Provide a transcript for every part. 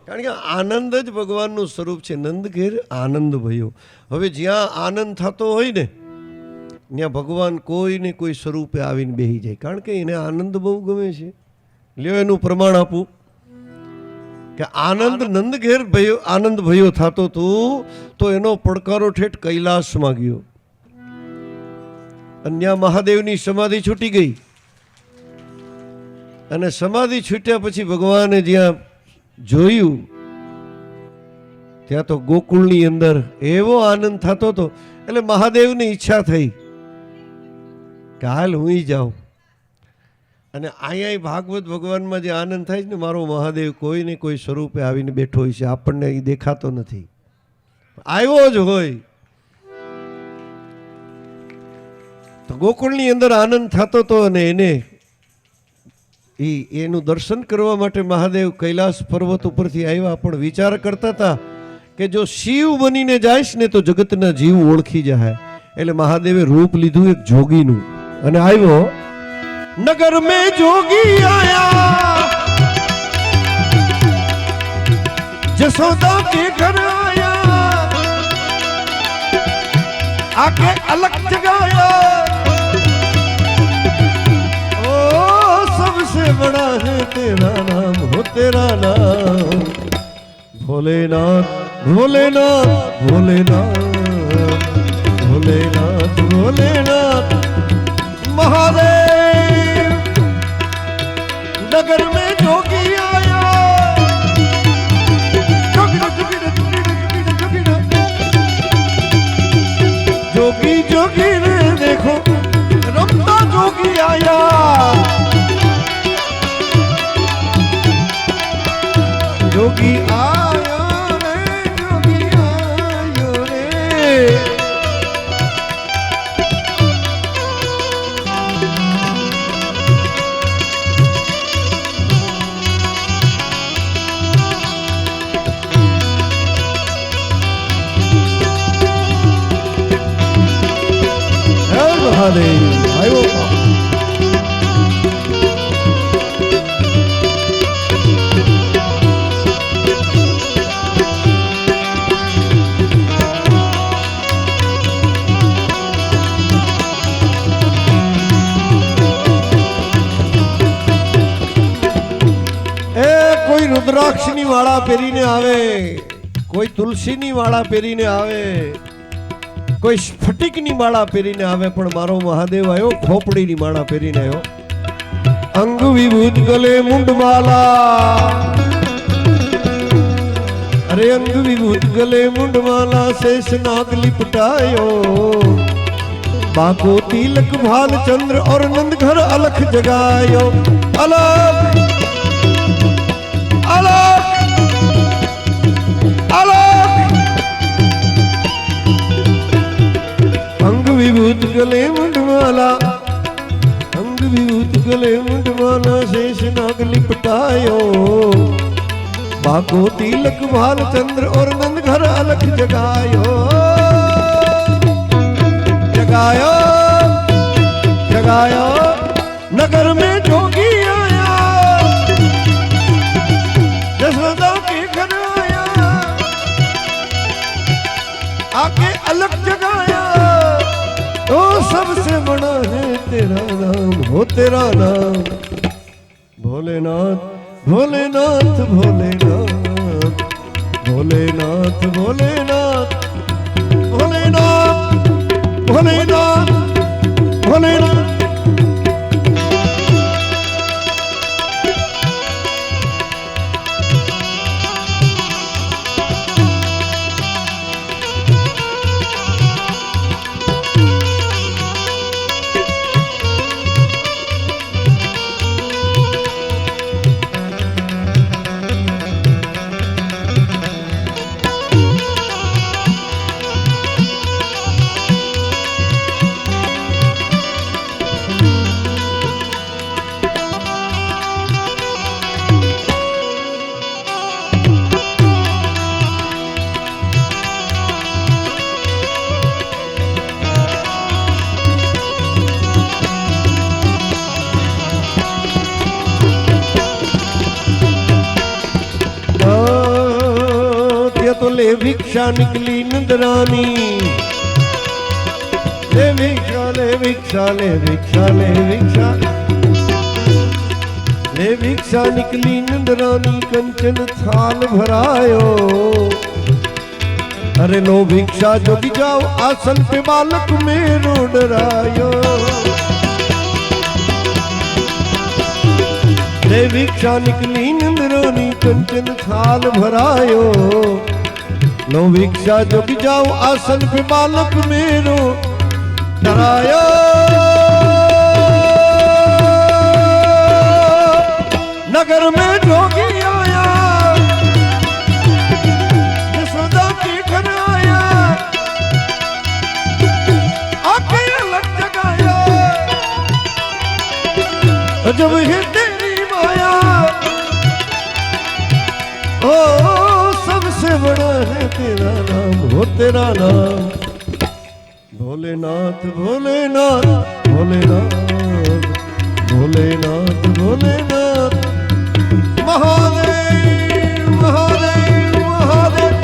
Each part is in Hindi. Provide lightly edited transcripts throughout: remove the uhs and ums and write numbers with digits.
કારણ કે આનંદ જ ભગવાનનું સ્વરૂપ છે. નંદ ઘેર આનંદ ભયો. હવે જ્યાં આનંદ થતો હોય ને ત્યાં ભગવાન કોઈને કોઈ સ્વરૂપે આવીને બેસી જાય, કારણ કે એને આનંદ બહુ ગમે છે. લ્યો એનું પ્રમાણ આપું કે આનંદ નંદ ઘેર ભયો આનંદ ભયો થતો હતું તો એનો પડકારો ઠેઠ કૈલાસમાં ગયો. અન્ય મહાદેવની સમાધિ છૂટી ગઈ અને સમાધિ છૂટ્યા પછી ભગવાને જ્યાં જોયું ત્યાં તો ગોકુળની અંદર એવો આનંદ થતો હતો. એટલે મહાદેવની ઈચ્છા થઈ કે હાલ હું જાઉં. અને અહીંયા ભાગવત ભગવાનમાં જે આનંદ થાય છે ને, મારો મહાદેવ કોઈને કોઈ સ્વરૂપે આવીને બેઠો હોય છે, આપણને એ દેખાતો નથી, આવ્યો જ હોય. તો ગોકુળની અંદર આનંદ થતો હતો અને એને એનું દર્શન કરવા માટે મહાદેવ કૈલાસ પર્વત ઉપરથી આવ્યા. પણ વિચાર કરતા હતા કે જો શિવ બનીને જાયશ ને તો જગતના જીવ ઓળખી જાય. એટલે મહાદેવે રૂપ લીધું એક જોગીનું અને આવ્યો. નગર મેં જોગી આયા, જસોદા કે ઘર આયા, आके अलग जगाया, ओ सबसे बड़ा है तेरा नाम, हो तेरा नाम भोलेनाथ भोलेनाथ भोलेनाथ भोलेनाथ भोलेनाथ महादेव। नगर में जोगी आया, जोगी जोगी ने देखो रमता जोगी आया, जोगी आया रे, जोगी आयो रे। महादेव आयो कोई रुद्राक्षनी वाला पेरीने आवे, कोई तुलसीनी वाला पेरीने आवे, कोई स्फटिकनी माळा पेरीने आवे, पण मारो महादेव आयो खोपड़ीनी माळा पेरीने आयो। अंग विभूत गले मुंडमाला, अरे अंग विभूत गले मुंडमाला, शेष नाग लिपटायो, बाको तिलक भाल चंद्र और नंद घर अलख जगायो। अलख अलख अलख अंग विभूत गले मुंडमाला, अंग विभूत गले मुंडमाला, शेष नाग लिपटायो, बाको तिलक भाल चंद्र और नंद घर अलख जगायो। जगायो जगायो नगर में जोगी आया, जसोदा के घर आया, आके अलग जगाया। तो सबसे बड़ा है तेरा नाम, हो तेरा नाम भोलेनाथ भोलेनाथ भोलेनाथ भोलेनाथ भोलेनाथ भोलेनाथ भोलेनाथ भोलेनाथ। भिक्षा निकली नंदरानी, ले भिक्षा ले भिक्षा ले भिक्षा ले भिक्षा ले भिक्षा निकली नंदरानी, कंचन थाल भरायो। अरे लो भिक्षा जोगी जाओ, आसन पे बालक मेरो डरायो। ले भिक्षा निकली नंदरानी, कंचन थाल भरायो। लो भिक्षा जोगी जाओ, आसन पे बालक मेरो डरायो। नगर में जोगी आया, यशोदा के घर आया, आके अलग जगाया। जब है तेरी माया, ओ सबसे बड़ा है तेरा नाम, हो तेरा नाम। भोलेनाथ भोलेनाथ भोलेनाथ भोलेनाथ भोलेनाथ, महादेव महादेव महादेव।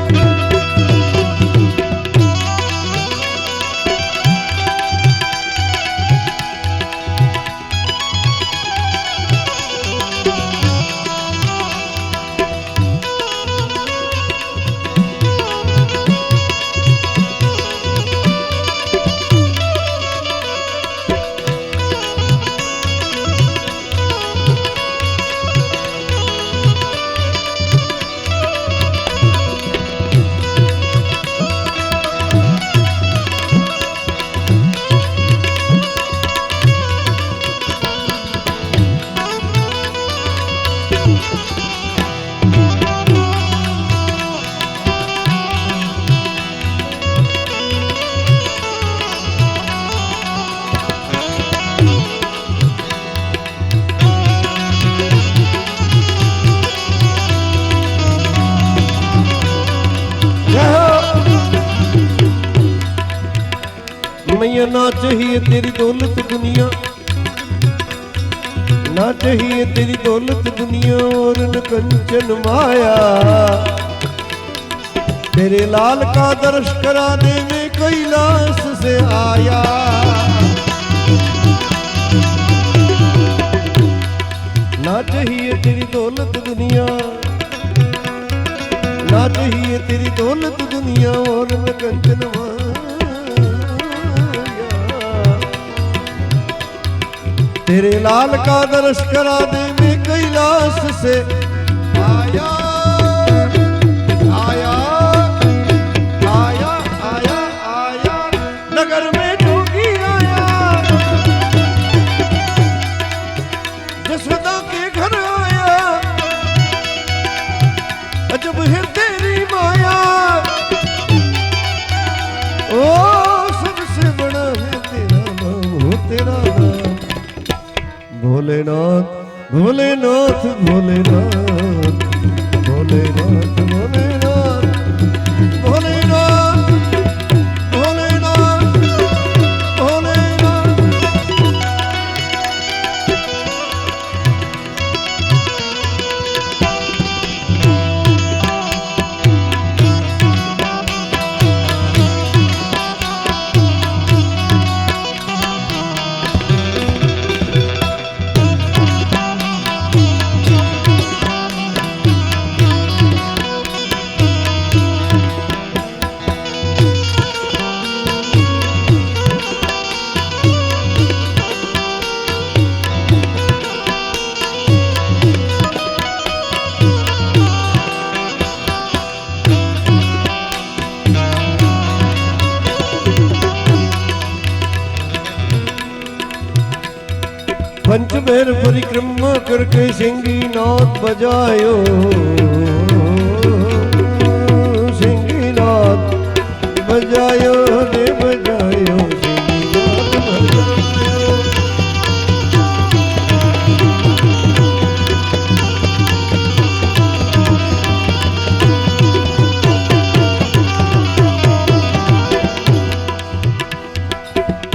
मैया ना चाहिए तेरी दौलत दुनिया, ना चाहिए तेरी दौलत दुनिया और न कंचन माया। तेरे लाल का दर्श कराने में कैलाश से आया। ना चाहिए तेरी दौलत दुनिया, ना चाहिए तेरी दौलत दुनिया और न कंचन माया। तेरे लाल का दर्श कराने में कैलाश से आया आया आया आया आया। नगर में जोगी आया, यशोदा के घर आया। अजब है तेरी माया, ओ सबसे बड़ा है तेरा नाम, हो तेरा नाम। भोलेनाथ भोलेनाथ भोलेनाथ भोलेनाथ भोलेनाथ भोलेनाथ भोलेनाथ भोलेनाथ। पंचमेर परिक्रमा करके सिंगी नाथ बजायो, सिंगी नाथ बजायो रे बजायो, सिंगी नाथ बजायो।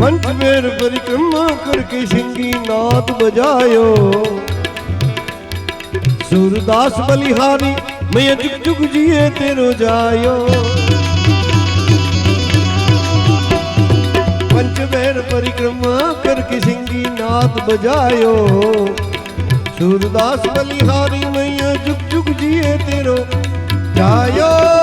पंचमेर परिक्रमा करके सिंगी नाथ बजायो। सूरदास बलिहारी मैं जुग जुग जिए तेरो जायो पंचबैर परिक्रमा करके सिंगी नाद बजायो सूरदास बलिहारी मैया जुग जुग जिए तेरो जायो।